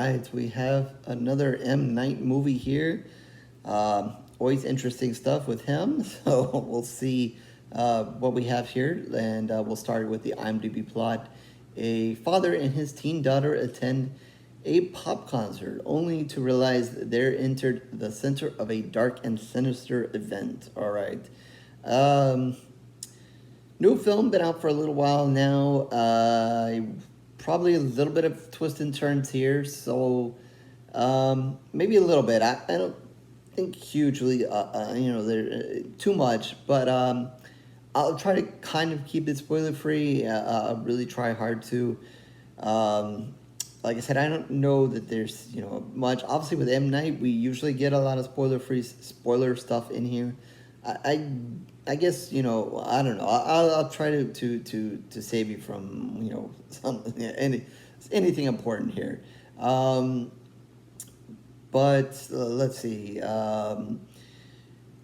right, we have another M. Night movie here. Always interesting stuff with him. So we'll see what we have here, and we'll start with the IMDb plot. A father and his teen daughter attend a pop concert, only to realize they're entered the center of a dark and sinister event. All right. Um, New film, been out for a little while now. Probably a little bit of twists and turns here, so maybe a little bit. I don't think hugely, there too much, but I'll try to kind of keep it spoiler free. I'll really try hard to. Um, like I said, I don't know that there's much. Obviously, with M Night, we usually get a lot of spoiler stuff in here. I I guess I don't know. I'll try to save you from anything important here. Um, but let's see.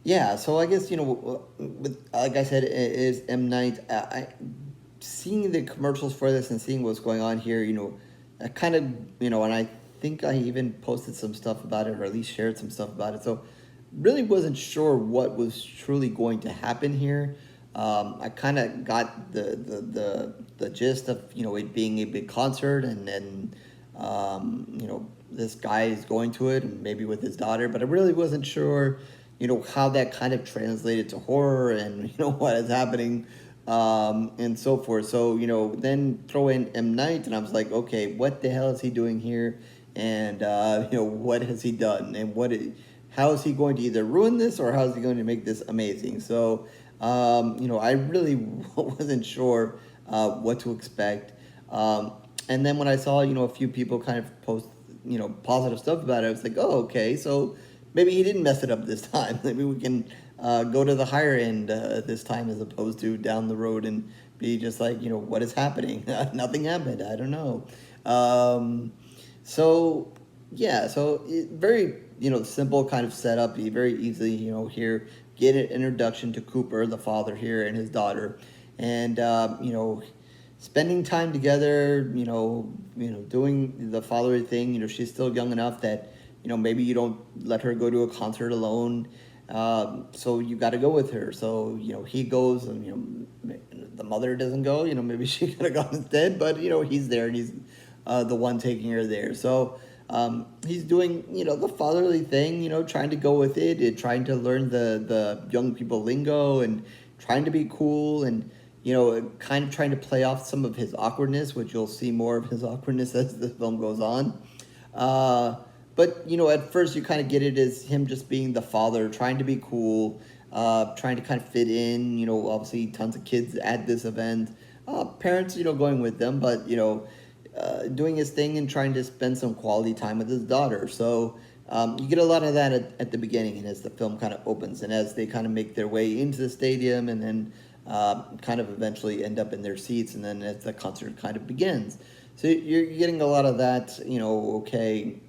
Yeah, so I guess with like I said, it is M Night. Seeing the commercials for this and seeing what's going on here, I kind of and I think I even posted some stuff about it, or at least shared some stuff about it. So really wasn't sure what was truly going to happen here. I kind of got the gist of it being a big concert, and then this guy is going to it, and maybe with his daughter, but I really wasn't sure how that kind of translated to horror, and what is happening, and so forth. So then throw in M Night, and I was like, okay, what the hell is he doing here, and what has he done, and how is he going to either ruin this, or how is he going to make this amazing? So, I really wasn't sure what to expect. And then when I saw, a few people kind of post, positive stuff about it, I was like, oh, okay, so maybe he didn't mess it up this time. Maybe we can go to the higher end this time, as opposed to down the road and be just like, what is happening? Nothing happened. I don't know. So yeah, so very simple kind of setup. You very easily here get an introduction to Cooper, the father here, and his daughter, and spending time together. Doing the fatherly thing. She's still young enough that maybe you don't let her go to a concert alone. So you got to go with her. So he goes, and the mother doesn't go. Maybe she could have gone instead, but he's there, and he's the one taking her there. So he's doing the fatherly thing, trying to go with it, and trying to learn the young people lingo, and trying to be cool, and kind of trying to play off some of his awkwardness, which you'll see more of his awkwardness as the film goes on. But at first you kind of get it as him just being the father, trying to be cool, trying to kind of fit in. Obviously tons of kids at this event, parents going with them, but doing his thing and trying to spend some quality time with his daughter. So you get a lot of that at the beginning, and as the film kind of opens, and as they kind of make their way into the stadium, and then kind of eventually end up in their seats, and then as the concert kind of begins. So you're getting a lot of that, okay,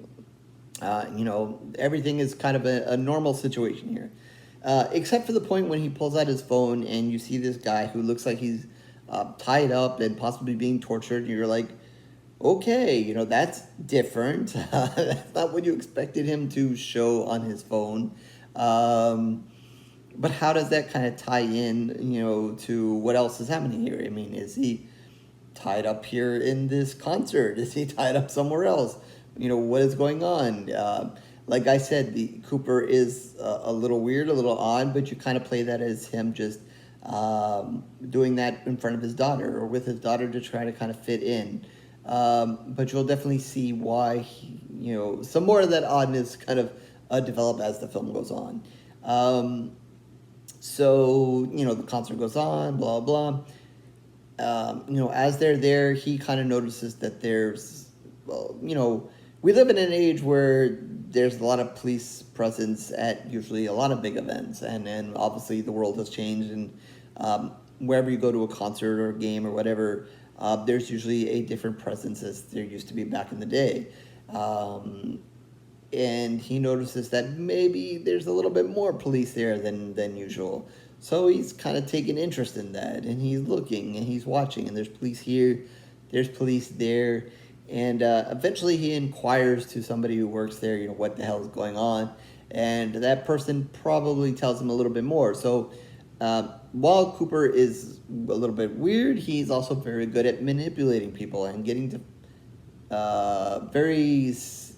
everything is kind of a normal situation here. Except for the point when he pulls out his phone and you see this guy who looks like he's tied up and possibly being tortured, and you're like, okay, that's different. That's not what you expected him to show on his phone. But how does that kind of tie in, to what else is happening here? I mean, is he tied up here in this concert? Is he tied up somewhere else? What is going on? Like I said, the Cooper is a little weird, a little odd, but you kind of play that as him just doing that in front of his daughter, or with his daughter, to try to kind of fit in. But you'll definitely see why, some more of that oddness kind of develop as the film goes on. So, the concert goes on, blah, blah. As they're there, he kind of notices that there's, well, we live in an age where there's a lot of police presence at usually a lot of big events, and obviously the world has changed, and wherever you go to a concert or a game or whatever, there's usually a different presence as there used to be back in the day. And he notices that maybe there's a little bit more police there than usual. So he's kind of taking interest in that, and he's looking, and he's watching, and there's police here, there's police there, And eventually he inquires to somebody who works there, what the hell is going on. And that person probably tells him a little bit more. So while Cooper is a little bit weird, he's also very good at manipulating people and getting to very,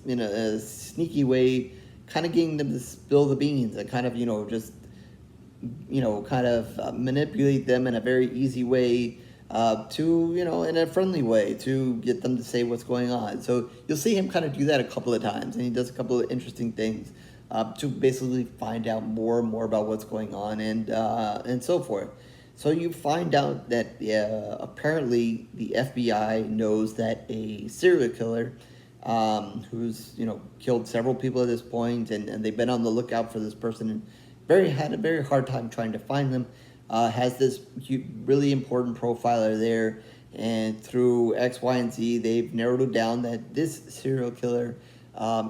in a sneaky way, kind of getting them to spill the beans and kind of, just, kind of manipulate them in a very easy way to, in a friendly way to get them to say what's going on. So you'll see him kind of do that a couple of times, and he does a couple of interesting things to basically find out more and more about what's going on and so forth. So you find out that apparently the FBI knows that a serial killer who's killed several people at this point, and they've been on the lookout for this person and had a very hard time trying to find them. Has this really important profiler there, and through X, Y, and Z, they've narrowed it down that this serial killer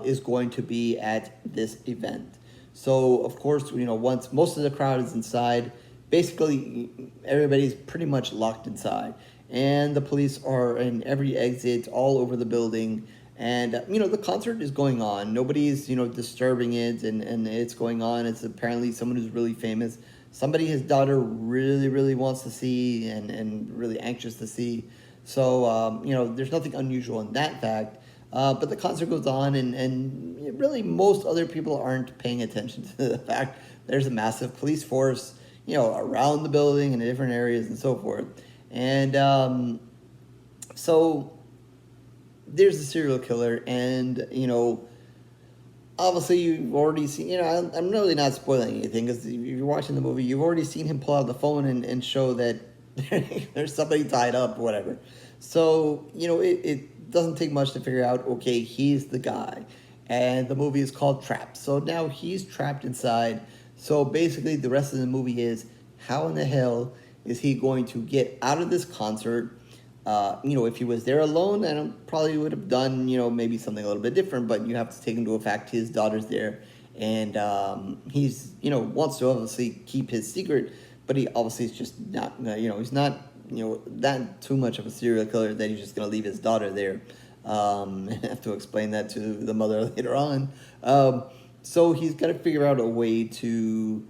is going to be at this event. So, of course, once most of the crowd is inside, basically everybody's pretty much locked inside. And the police are in every exit all over the building. And, the concert is going on. Nobody's, disturbing it, and it's going on. It's apparently someone who's really famous. Somebody his daughter really, really wants to see and really anxious to see. So, there's nothing unusual in that fact. But the concert goes on, and really most other people aren't paying attention to the fact there's a massive police force, around the building and in different areas and so forth. And so there's the serial killer, and, obviously you've already seen, I'm really not spoiling anything, because if you're watching the movie, you've already seen him pull out the phone and show that there's somebody tied up or whatever. So, it doesn't take much to figure out, okay, he's the guy. And the movie is called Trapped. So now he's trapped inside. So basically the rest of the movie is, how in the hell is he going to get out of this concert? If he was there alone, I probably would have done, maybe something a little bit different, but you have to take into effect his daughter's there. And he's, wants to obviously keep his secret, but he obviously is just not, he's not, that too much of a serial killer that he's just going to leave his daughter there. I have to explain that to the mother later on. So he's got to figure out a way to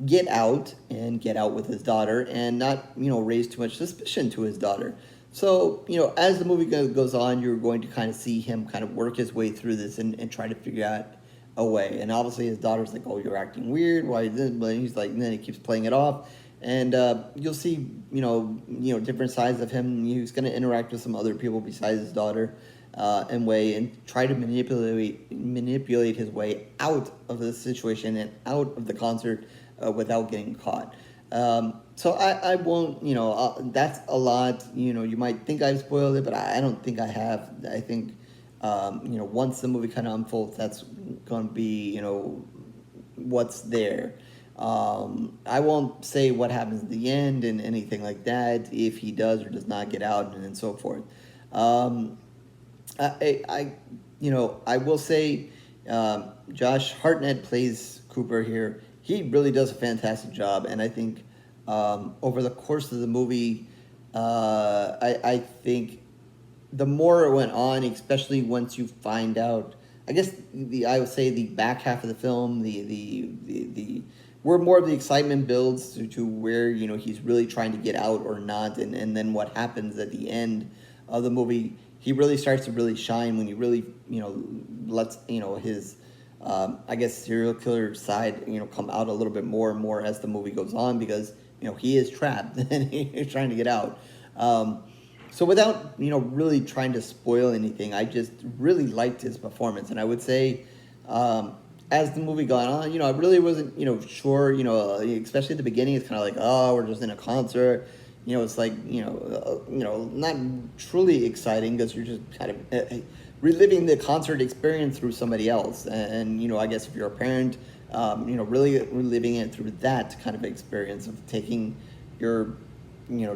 get out with his daughter and not, raise too much suspicion to his daughter. So, as the movie goes on, you're going to kind of see him kind of work his way through this and try to figure out a way. And obviously his daughter's like, oh, you're acting weird. Why is this? But he's like, and then he keeps playing it off. And you'll see, different sides of him. He's going to interact with some other people besides his daughter and try to manipulate his way out of the situation and out of the concert without getting caught. So I won't, that's a lot, you might think I've spoiled it, but I don't think I have. I think, once the movie kind of unfolds, that's going to be, what's there. I won't say what happens at the end and anything like that, if he does or does not get out and so forth. I will say, Josh Hartnett plays Cooper here. He really does a fantastic job, and I think over the course of the movie, I think the more it went on, especially once you find out, I guess I would say the back half of the film, the where more of the excitement builds to where he's really trying to get out or not, and then what happens at the end of the movie, he really starts to really shine when he really lets his I guess serial killer side come out a little bit more and more as the movie goes on, because he is trapped and he's trying to get out. So without really trying to spoil anything, I just really liked his performance, and I would say as the movie got on, I really wasn't sure, especially at the beginning. It's kind of like, oh, we're just in a concert. It's like not truly exciting, because you're just kind of reliving the concert experience through somebody else, and I guess if you're a parent, really reliving it through that kind of experience of taking your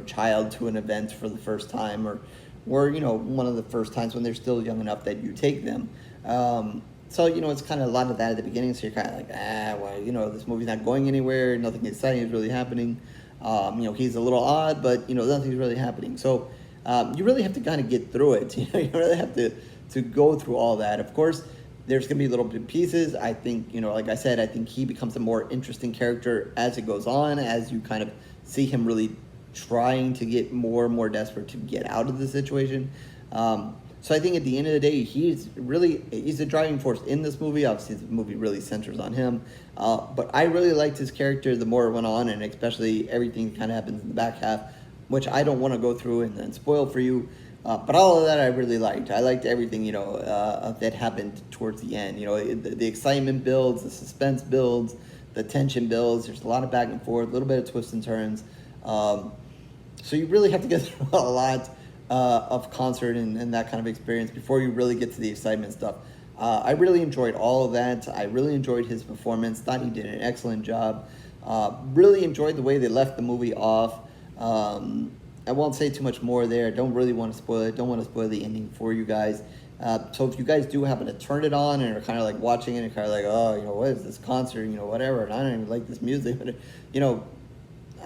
child to an event for the first time, or one of the first times when they're still young enough that you take them. So it's kind of a lot of that at the beginning. So you're kind of like, well, this movie's not going anywhere. Nothing exciting is really happening. He's a little odd, but nothing's really happening. So you really have to kind of get through it. You really have to go through all that. Of course, there's going to be little bit pieces. I think, like I said, I think he becomes a more interesting character as it goes on, as you kind of see him really trying to get more and more desperate to get out of the situation. So I think at the end of the day, he's a driving force in this movie. Obviously, the movie really centers on him. But I really liked his character the more it went on, and especially everything that kind of happens in the back half, which I don't want to go through and spoil for you. But all of that I really liked. I liked everything, that happened towards the end. The excitement builds, the suspense builds, the tension builds. There's a lot of back and forth, a little bit of twists and turns. So you really have to get through a lot of concert and that kind of experience before you really get to the excitement stuff. I really enjoyed all of that. I really enjoyed his performance. Thought he did an excellent job. Really enjoyed the way they left the movie off. I won't say too much more there. I don't really want to spoil it. Don't want to spoil the ending for you guys. So if you guys do happen to turn it on and are kind of like watching it and kind of like, oh, what is this concert, whatever, and I don't even like this music, but,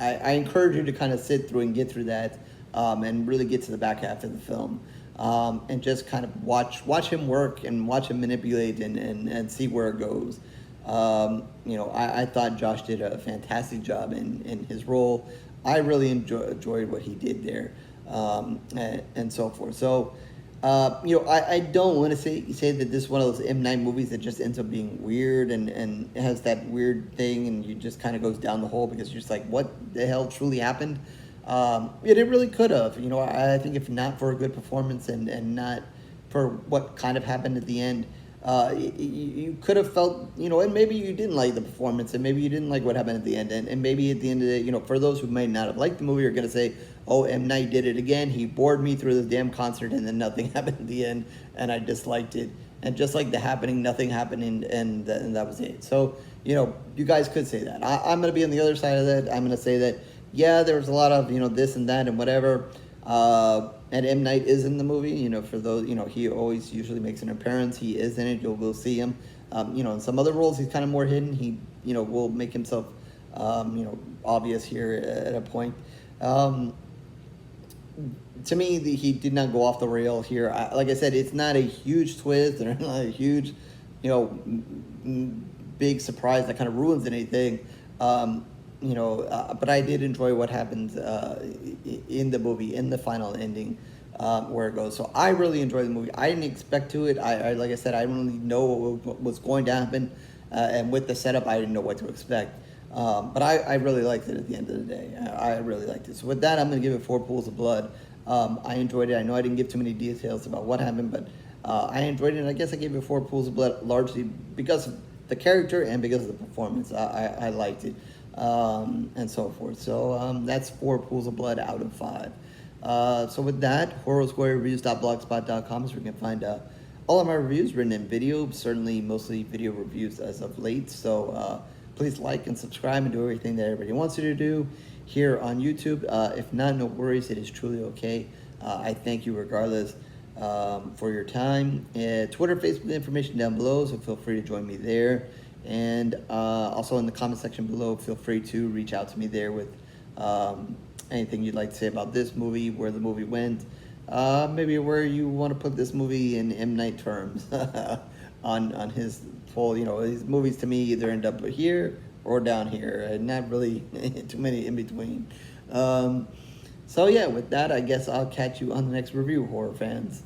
I encourage you to kind of sit through and get through that and really get to the back half of the film and just kind of watch him work and watch him manipulate and see where it goes. I thought Josh did a fantastic job in his role. I really enjoyed what he did there, and so forth. So, I don't want to say that this is one of those M. Night movies that just ends up being weird and has that weird thing, and you just kind of goes down the hole because you're just like, what the hell truly happened? It really could have. I think if not for a good performance and not for what kind of happened at the end, you could have felt, and maybe you didn't like the performance, and maybe you didn't like what happened at the end, and maybe at the end of the day, for those who may not have liked the movie, are going to say, oh, M. Night did it again, he bored me through this damn concert, and then nothing happened at the end, and I disliked it, and just like the happening, nothing happened, and that was it. So, you guys could say that. I'm going to be on the other side of that. I'm going to say that, yeah, there was a lot of, this and that and whatever, and M. Night is in the movie, for those, he always usually makes an appearance. He is in it. You'll see him. In some other roles, he's kind of more hidden. He, will make himself, obvious here at a point. To me, he did not go off the rail here. Like I said, it's not a huge twist or not a huge, big surprise that kind of ruins anything. But I did enjoy what happened in the movie, in the final ending, where it goes. So I really enjoyed the movie. I didn't expect to it. I like I said, I didn't really know what was going to happen, and with the setup, I didn't know what to expect. But I really liked it at the end of the day. I really liked it. So with that, I'm going to give it 4 pools of blood. I enjoyed it. I know I didn't give too many details about what happened, but I enjoyed it, and I guess I gave it 4 pools of blood largely because of the character and because of the performance. I liked it. And so forth. So that's 4 pools of blood out of 5. So with that, horrorsquarereviews.blogspot.com is where you can find all of my reviews written in video, certainly mostly video reviews as of late. So please like and subscribe and do everything that everybody wants you to do here on YouTube. If not, no worries. It is truly okay. I thank you regardless for your time. Twitter, Facebook, information down below, so feel free to join me there. And also in the comment section below, feel free to reach out to me there with anything you'd like to say about this movie, where the movie went, maybe where you want to put this movie in M. Night terms on his full, his movies to me either end up here or down here, and not really too many in between. So yeah, with that, I guess I'll catch you on the next review, horror fans.